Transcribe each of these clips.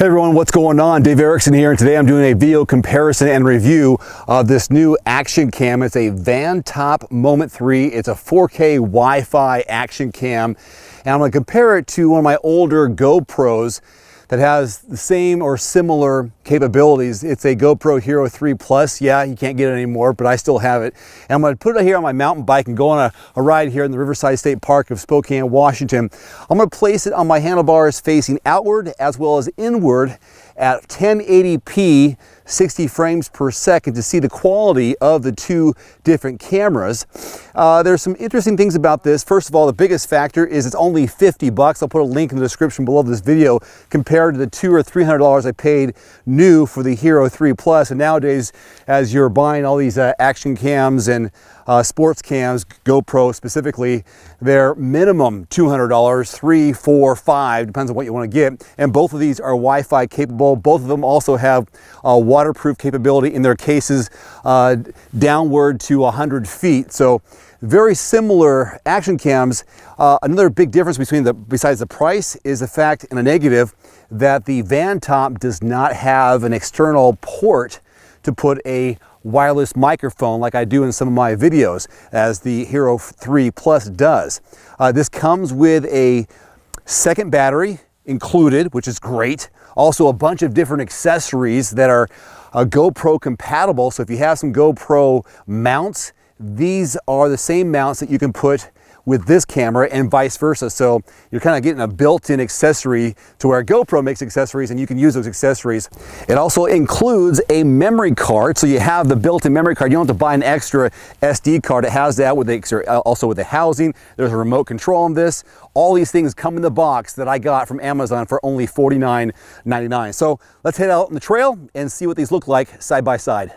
Hey everyone, what's going on? Dave Erickson here, and today I'm doing a video comparison and review of this new action cam. It's a Vantop Moment 3. It's a 4K Wi-Fi action cam, and I'm going to compare it to one of my older GoPros that has the same or similar capabilities. It's a GoPro Hero 3 Plus. Yeah, you can't get it anymore, but I still have it. And I'm gonna put it here on my mountain bike and go on a ride here in the Riverside State Park of Spokane, Washington. I'm gonna place it on my handlebars facing outward as well as inward at 1080p, 60 frames per second to see the quality of the two different cameras. There's some interesting things about this. First of all, the biggest factor is it's only 50 bucks. I'll put a link in the description below this video compared to the $200 or $300 I paid new for the Hero 3 Plus. And nowadays, as you're buying all these action cams and sports cams, GoPro specifically, they're minimum $200, $300, $400, $500, depends on what you want to get. And both of these are Wi-Fi capable. Both of them also have waterproof capability in their cases downward to 100 feet. So very similar action cams. Another big difference besides the price is the fact, and a negative, that the Vantop does not have an external port to put a wireless microphone like I do in some of my videos, as the Hero 3 Plus does. This comes with a second battery included, which is great. Also a bunch of different accessories that are GoPro compatible. So if you have some GoPro mounts, these are the same mounts that you can put with this camera and vice versa. So you're kind of getting a built-in accessory to where GoPro makes accessories and you can use those accessories. It also includes a memory card. So you have the built-in memory card. You don't have to buy an extra SD card. It has that with also with the housing. There's a remote control on this. All these things come in the box that I got from Amazon for only $49.99. So let's head out on the trail and see what these look like side by side.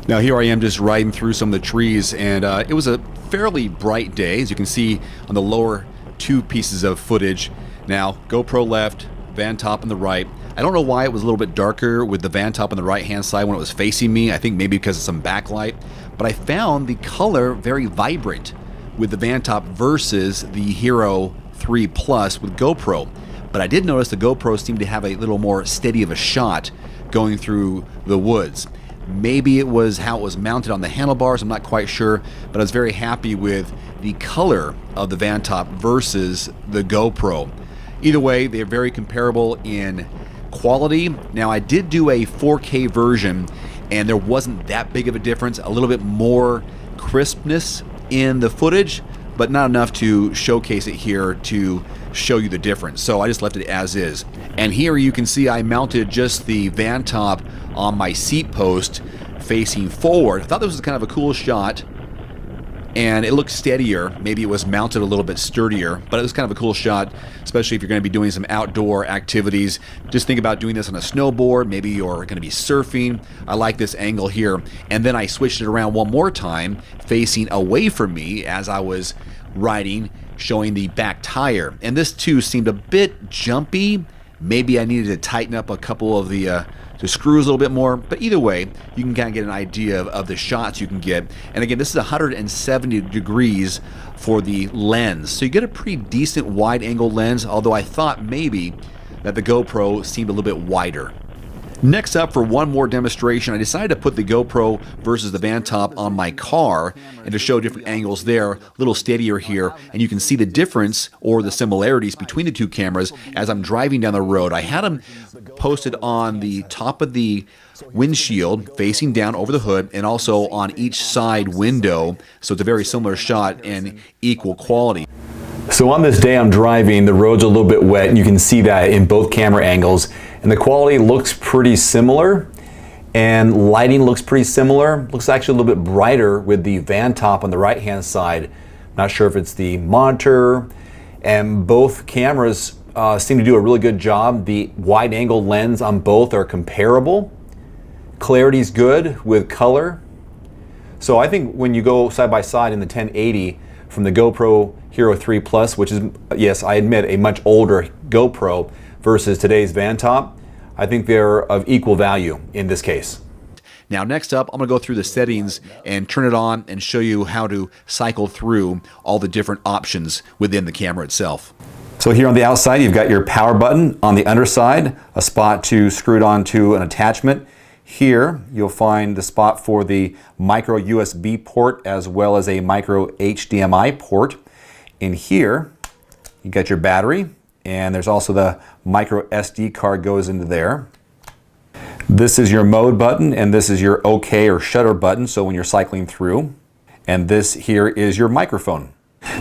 Now here I am just riding through some of the trees, and it was a fairly bright day, as you can see on the lower two pieces of footage. Now GoPro left, Vantop on the right. I don't know why it was a little bit darker with the Vantop on the right hand side when it was facing me. I think maybe because of some backlight, but I found the color very vibrant with the Vantop versus the Hero 3 Plus with GoPro. But I did notice the GoPro seemed to have a little more steady of a shot going through the woods. Maybe it was how it was mounted on the handlebars, I'm not quite sure, but I was very happy with the color of the Vantop versus the GoPro. Either way, they're very comparable in quality. Now I did do a 4K version and there wasn't that big of a difference, a little bit more crispness in the footage, but not enough to showcase it here to show you the difference. So I just left it as is. And here you can see I mounted just the Vantop on my seat post facing forward. I thought this was kind of a cool shot, and it looked steadier. Maybe it was mounted a little bit sturdier, but it was kind of a cool shot, especially if you're going to be doing some outdoor activities. Just think about doing this on a snowboard. Maybe you're going to be surfing. I like this angle here. And then I switched it around one more time, facing away from me as I was riding, showing the back tire. And this too seemed a bit jumpy. Maybe I needed to tighten up a couple of the screws a little bit more, but either way, you can kind of get an idea of the shots you can get. And again, this is 170 degrees for the lens, so you get a pretty decent wide angle lens, although I thought maybe that the GoPro seemed a little bit wider. Next up, for one more demonstration, I decided to put the GoPro versus the Vantop on my car and to show different angles there, a little steadier here, and you can see the difference or the similarities between the two cameras as I'm driving down the road. I had them posted on the top of the windshield facing down over the hood and also on each side window, so it's a very similar shot and equal quality. So on this day I'm driving, the road's a little bit wet, and you can see that in both camera angles, and the quality looks pretty similar, and lighting looks pretty similar. Looks actually a little bit brighter with the Vantop on the right hand side. Not sure if it's the monitor, and both cameras seem to do a really good job. The wide angle lens on both are comparable. Clarity's good with color. So I think when you go side by side in the 1080 from the GoPro Hero 3 Plus, which is, yes, I admit, a much older GoPro, versus today's Vantop, I think they're of equal value in this case. Now next up, I'm going to go through the settings and turn it on and show you how to cycle through all the different options within the camera itself. So here on the outside, you've got your power button. On the underside, a spot to screw it onto an attachment. Here, you'll find the spot for the micro USB port as well as a micro HDMI port. In here, you got your battery, and there's also the micro SD card goes into there. This is your mode button, and this is your OK or shutter button, so when you're cycling through. And this here is your microphone.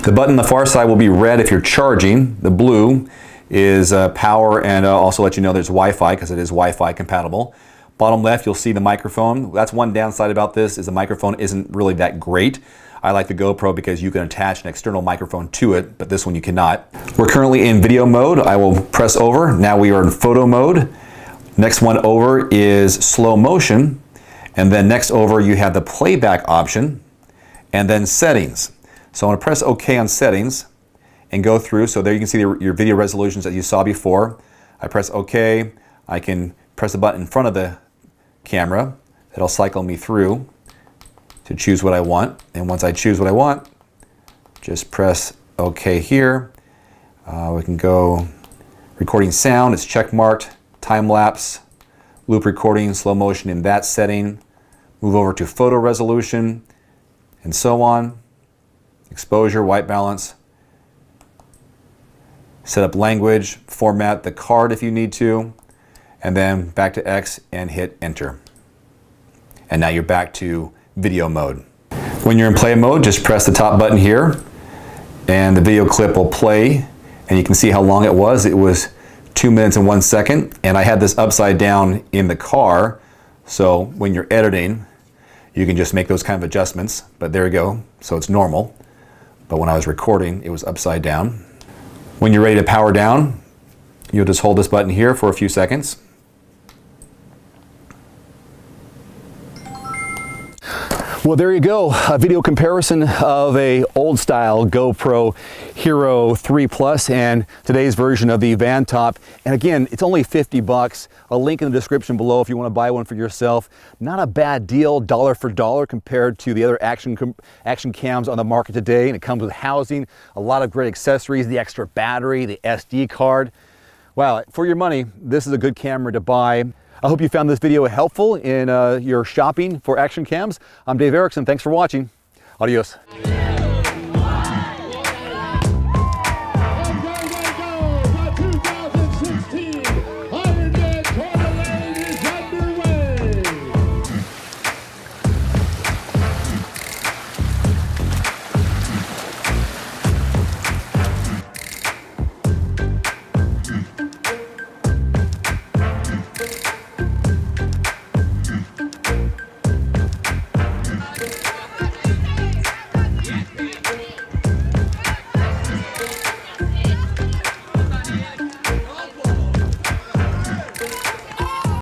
The button on the far side will be red if you're charging. The blue is power, and also let you know there's Wi-Fi because it is Wi-Fi compatible. Bottom left, you'll see the microphone. That's one downside about this, is the microphone isn't really that great. I like the GoPro because you can attach an external microphone to it, but this one you cannot. We're currently in video mode. I will press over. Now we are in photo mode. Next one over is slow motion. And then next over, you have the playback option, and then settings. So I'm going to press OK on settings and go through. So there you can see your video resolutions that you saw before. I press OK. I can press the button in front of the camera. It'll cycle me through to choose what I want. And once I choose what I want, just press OK here. We can go recording sound. It's check marked. Time lapse, loop recording, slow motion in that setting. Move over to photo resolution and so on. Exposure, white balance. Set up language, format the card if you need to, and then back to X and hit enter. And now you're back to video mode. When you're in play mode, just press the top button here and the video clip will play, and you can see how long it was. It was 2 minutes and 1 second, and I had this upside down in the car, so when you're editing, you can just make those kind of adjustments, but there you go, so it's normal. But when I was recording, it was upside down. When you're ready to power down, you'll just hold this button here for a few seconds. Well, there you go, a video comparison of a old style GoPro Hero 3 Plus and today's version of the Van Top. And again, it's only 50 bucks. A link in the description below if you want to buy one for yourself. Not a bad deal, dollar for dollar compared to the other action cams on the market today. And it comes with housing, a lot of great accessories, the extra battery, the SD card. Wow, for your money, this is a good camera to buy. I hope you found this video helpful in your shopping for action cams. I'm Dave Erickson. Thanks for watching. Adios.